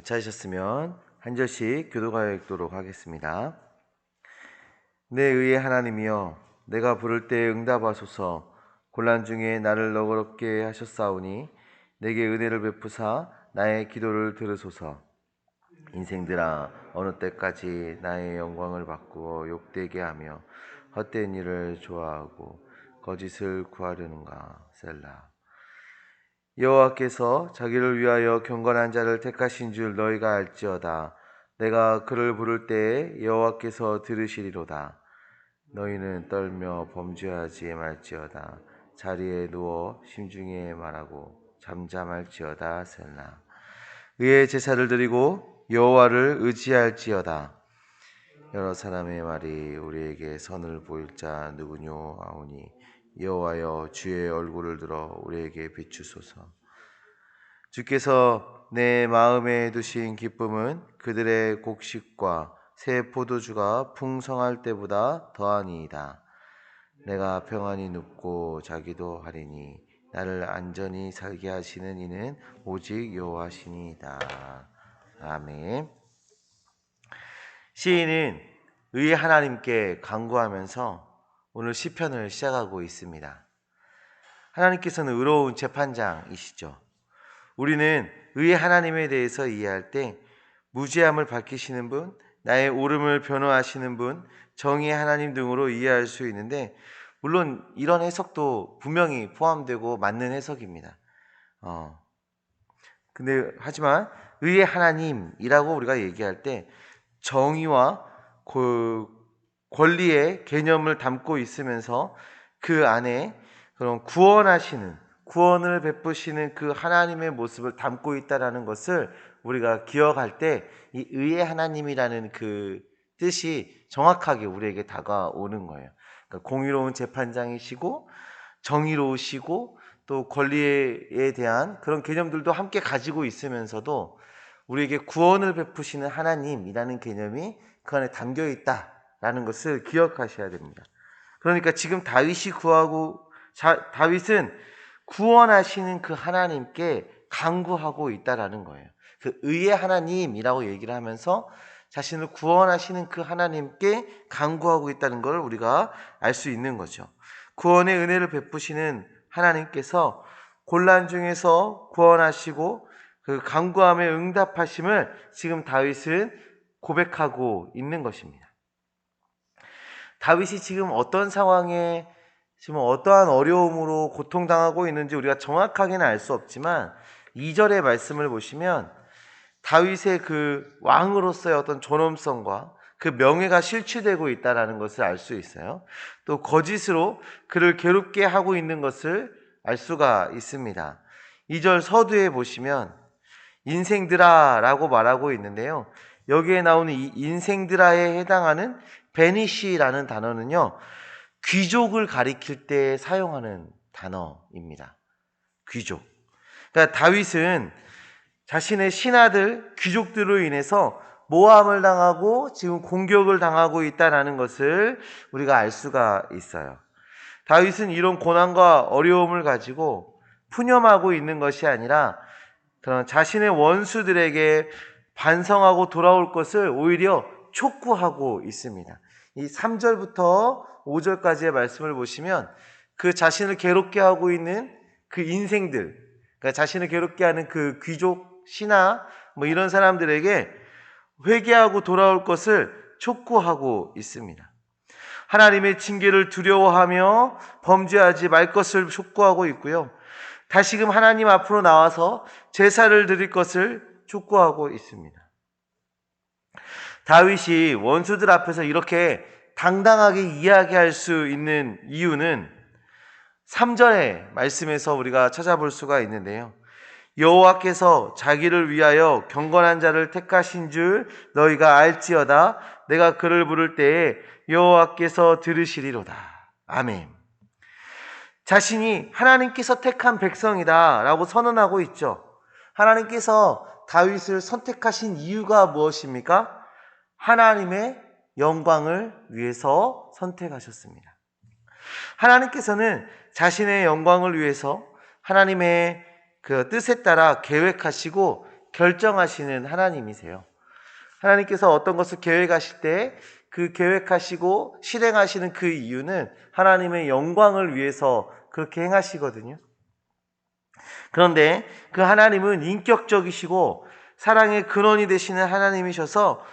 찾으셨으면 한 절씩 교도가 읽도록 하겠습니다. 내 의의 하나님이여, 내가 부를 때 응답하소서. 곤란 중에 나를 너그럽게 하셨사오니 내게 은혜를 베푸사 나의 기도를 들으소서. 인생들아, 어느 때까지 나의 영광을 바꾸어 욕되게 하며 헛된 일을 좋아하고 거짓을 구하려는가. 셀라. 여호와께서 자기를 위하여 경건한 자를 택하신 줄 너희가 알지어다. 내가 그를 부를 때에 여호와께서 들으시리로다. 너희는 떨며 범죄하지 말지어다. 자리에 누워 심중에 말하고 잠잠할지어다. 셀라. 의의 제사를 드리고 여호와를 의지할지어다. 여러 사람의 말이 우리에게 선을 보일 자 누구뇨 하오니 여호와여, 주의 얼굴을 들어 우리에게 비추소서. 주께서 내 마음에 두신 기쁨은 그들의 곡식과 새 포도주가 풍성할 때보다 더하니이다. 내가 평안히 눕고 자기도 하리니 나를 안전히 살게 하시는 이는 오직 여호와시니이다. 아멘. 시인은 의의 하나님께 간구하면서 오늘 시편을 시작하고 있습니다. 하나님께서는 의로운 재판장이시죠. 우리는 의의 하나님에 대해서 이해할 때 무죄함을 밝히시는 분, 나의 옳음을 변호하시는 분, 정의의 하나님 등으로 이해할 수 있는데, 물론 이런 해석도 분명히 포함되고 맞는 해석입니다. 하지만 의의 하나님이라고 우리가 얘기할 때 정의와 그 권리의 개념을 담고 있으면서 그 안에 그런 구원을 베푸시는 그 하나님의 모습을 담고 있다라는 것을 우리가 기억할 때 이 의의 하나님이라는 그 뜻이 정확하게 우리에게 다가오는 거예요. 그러니까 공의로운 재판장이시고 정의로우시고 또 권리에 대한 그런 개념들도 함께 가지고 있으면서도 우리에게 구원을 베푸시는 하나님이라는 개념이 그 안에 담겨 있다라는 것을 기억하셔야 됩니다. 그러니까 지금 다윗은 구원하시는 그 하나님께 간구하고 있다라는 거예요. 그 의의 하나님이라고 얘기를 하면서 자신을 구원하시는 그 하나님께 간구하고 있다는 걸 우리가 알 수 있는 거죠. 구원의 은혜를 베푸시는 하나님께서 곤란 중에서 구원하시고 그 간구함에 응답하심을 지금 다윗은 고백하고 있는 것입니다. 다윗이 지금 어떤 상황에 지금 어떠한 어려움으로 고통당하고 있는지 우리가 정확하게는 알 수 없지만 2절의 말씀을 보시면 다윗의 그 왕으로서의 어떤 존엄성과 그 명예가 실추되고 있다는 것을 알 수 있어요. 또 거짓으로 그를 괴롭게 하고 있는 것을 알 수가 있습니다. 2절 서두에 보시면 인생들아 라고 말하고 있는데요. 여기에 나오는 이 인생들아에 해당하는 베니시라는 단어는요, 귀족을 가리킬 때 사용하는 단어입니다. 귀족. 그러니까 다윗은 자신의 신하들, 귀족들로 인해서 모함을 당하고 지금 공격을 당하고 있다는 것을 우리가 알 수가 있어요. 다윗은 이런 고난과 어려움을 가지고 푸념하고 있는 것이 아니라 그런 자신의 원수들에게 반성하고 돌아올 것을 오히려 촉구하고 있습니다. 이 3절부터 5절까지의 말씀을 보시면 그 자신을 괴롭게 하고 있는 그 인생들, 그러니까 자신을 괴롭게 하는 그 귀족, 신하, 이런 사람들에게 회개하고 돌아올 것을 촉구하고 있습니다. 하나님의 징계를 두려워하며 범죄하지 말 것을 촉구하고 있고요. 다시금 하나님 앞으로 나와서 제사를 드릴 것을 촉구하고 있습니다. 다윗이 원수들 앞에서 이렇게 당당하게 이야기할 수 있는 이유는 3절의 말씀에서 우리가 찾아볼 수가 있는데요. 여호와께서 자기를 위하여 경건한 자를 택하신 줄 너희가 알지어다. 내가 그를 부를 때에 여호와께서 들으시리로다. 아멘. 자신이 하나님께서 택한 백성이다 라고 선언하고 있죠. 하나님께서 다윗을 선택하신 이유가 무엇입니까? 하나님의 영광을 위해서 선택하셨습니다. 하나님께서는 자신의 영광을 위해서 하나님의 그 뜻에 따라 계획하시고 결정하시는 하나님이세요. 하나님께서 어떤 것을 계획하실 때 그 계획하시고 실행하시는 그 이유는 하나님의 영광을 위해서 그렇게 행하시거든요. 그런데 그 하나님은 인격적이시고 사랑의 근원이 되시는 하나님이셔서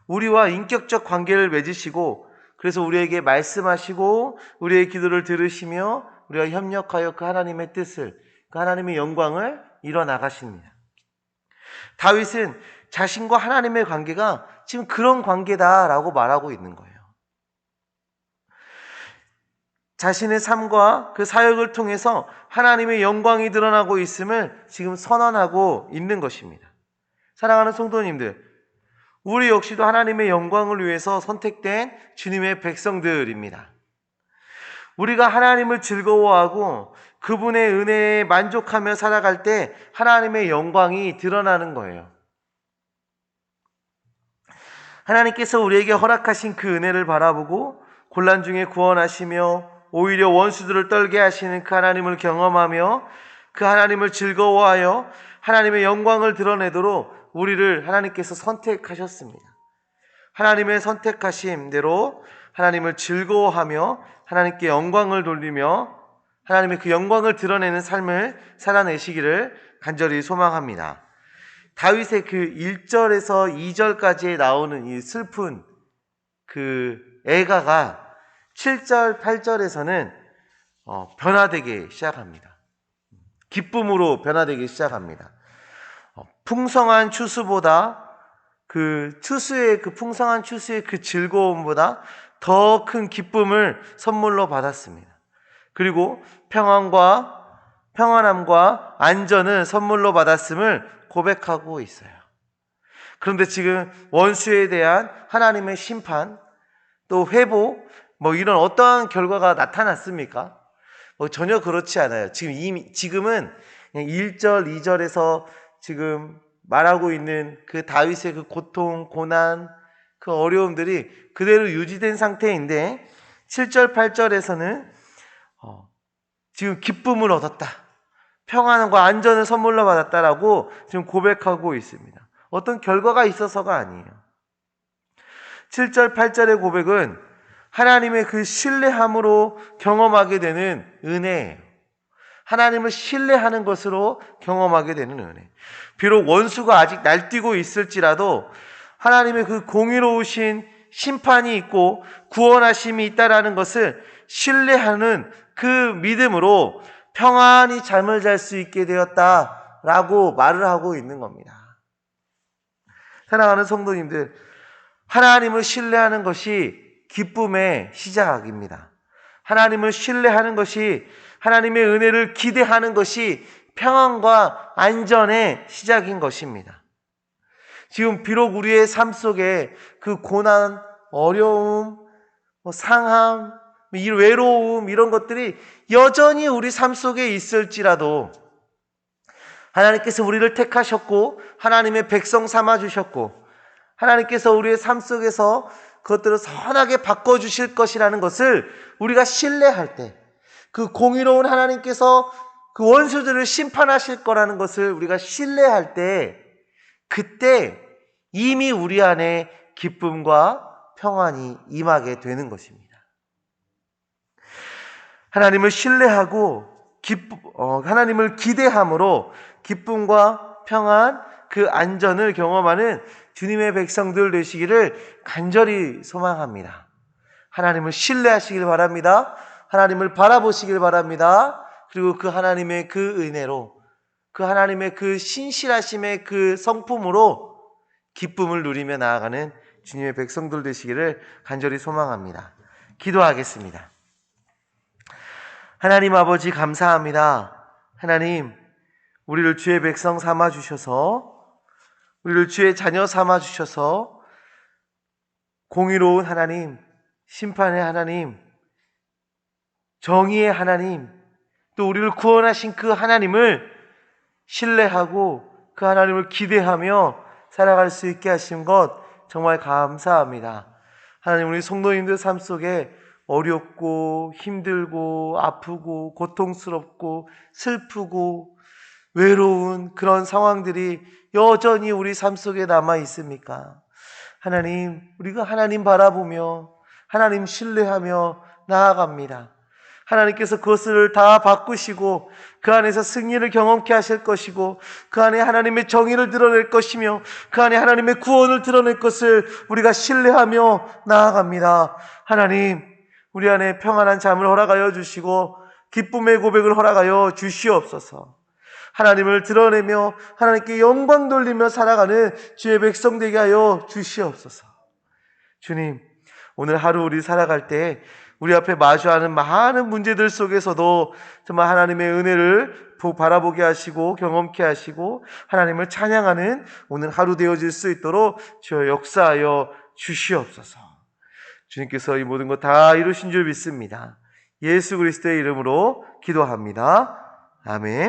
우리와 인격적 관계를 맺으시고, 그래서 우리에게 말씀하시고 우리의 기도를 들으시며 우리가 협력하여 그 하나님의 뜻을, 그 하나님의 영광을 이뤄나가십니다. 다윗은 자신과 하나님의 관계가 지금 그런 관계다라고 말하고 있는 거예요. 자신의 삶과 그 사역을 통해서 하나님의 영광이 드러나고 있음을 지금 선언하고 있는 것입니다. 사랑하는 성도님들, 우리 역시도 하나님의 영광을 위해서 선택된 주님의 백성들입니다. 우리가 하나님을 즐거워하고 그분의 은혜에 만족하며 살아갈 때 하나님의 영광이 드러나는 거예요. 하나님께서 우리에게 허락하신 그 은혜를 바라보고 곤란 중에 구원하시며 오히려 원수들을 떨게 하시는 그 하나님을 경험하며 그 하나님을 즐거워하여 하나님의 영광을 드러내도록 우리를 하나님께서 선택하셨습니다. 하나님의 선택하심대로 하나님을 즐거워하며 하나님께 영광을 돌리며 하나님의 그 영광을 드러내는 삶을 살아내시기를 간절히 소망합니다. 다윗의 그 1절에서 2절까지에 나오는 이 슬픈 그 애가가 7절, 8절에서는 변화되기 시작합니다. 기쁨으로 변화되기 시작합니다. 풍성한 추수보다 그 풍성한 추수의 그 즐거움보다 더 큰 기쁨을 선물로 받았습니다. 그리고 평안함과 안전을 선물로 받았음을 고백하고 있어요. 그런데 지금 원수에 대한 하나님의 심판, 또 회복, 이런 어떠한 결과가 나타났습니까? 전혀 그렇지 않아요. 지금은 1절, 2절에서 지금 말하고 있는 그 다윗의 그 고통, 고난, 그 어려움들이 그대로 유지된 상태인데 7절, 8절에서는 지금 기쁨을 얻었다, 평안과 안전을 선물로 받았다라고 지금 고백하고 있습니다. 어떤 결과가 있어서가 아니에요. 7절, 8절의 고백은 하나님의 그 신뢰함으로 경험하게 되는 은혜예요. 하나님을 신뢰하는 것으로 경험하게 되는 은혜. 비록 원수가 아직 날뛰고 있을지라도 하나님의 그 공의로우신 심판이 있고 구원하심이 있다라는 것을 신뢰하는 그 믿음으로 평안히 잠을 잘 수 있게 되었다라고 말을 하고 있는 겁니다. 사랑하는 성도님들, 하나님을 신뢰하는 것이 기쁨의 시작입니다. 하나님을 신뢰하는 것이, 하나님의 은혜를 기대하는 것이 평안과 안전의 시작인 것입니다. 지금 비록 우리의 삶 속에 그 고난, 어려움, 상함, 외로움, 이런 것들이 여전히 우리 삶 속에 있을지라도 하나님께서 우리를 택하셨고 하나님의 백성 삼아주셨고 하나님께서 우리의 삶 속에서 그것들을 선하게 바꿔주실 것이라는 것을 우리가 신뢰할 때, 그 공의로운 하나님께서 그 원수들을 심판하실 거라는 것을 우리가 신뢰할 때, 그때 이미 우리 안에 기쁨과 평안이 임하게 되는 것입니다. 하나님을 신뢰하고 하나님을 기대함으로 기쁨과 평안, 그 안전을 경험하는 주님의 백성들 되시기를 간절히 소망합니다. 하나님을 신뢰하시길 바랍니다. 하나님을 바라보시길 바랍니다. 그리고 그 하나님의 그 은혜로, 그 하나님의 그 신실하심의 그 성품으로 기쁨을 누리며 나아가는 주님의 백성들 되시기를 간절히 소망합니다. 기도하겠습니다. 하나님 아버지, 감사합니다. 하나님, 우리를 주의 백성 삼아주셔서, 우리를 주의 자녀 삼아주셔서 공의로운 하나님, 심판의 하나님, 정의의 하나님, 또 우리를 구원하신 그 하나님을 신뢰하고 그 하나님을 기대하며 살아갈 수 있게 하신 것 정말 감사합니다. 하나님, 우리 성도님들 삶 속에 어렵고 힘들고 아프고 고통스럽고 슬프고 외로운 그런 상황들이 여전히 우리 삶 속에 남아 있습니까? 하나님, 우리가 하나님 바라보며 하나님 신뢰하며 나아갑니다. 하나님께서 그것을 다 바꾸시고 그 안에서 승리를 경험케 하실 것이고 그 안에 하나님의 정의를 드러낼 것이며 그 안에 하나님의 구원을 드러낼 것을 우리가 신뢰하며 나아갑니다. 하나님, 우리 안에 평안한 잠을 허락하여 주시고 기쁨의 고백을 허락하여 주시옵소서. 하나님을 드러내며 하나님께 영광 돌리며 살아가는 주의 백성 되게 하여 주시옵소서. 주님, 오늘 하루 우리 살아갈 때 우리 앞에 마주하는 많은 문제들 속에서도 정말 하나님의 은혜를 바라보게 하시고 경험케 하시고 하나님을 찬양하는 오늘 하루 되어질 수 있도록 주여 역사하여 주시옵소서. 주님께서 이 모든 것 다 이루신 줄 믿습니다. 예수 그리스도의 이름으로 기도합니다. 아멘.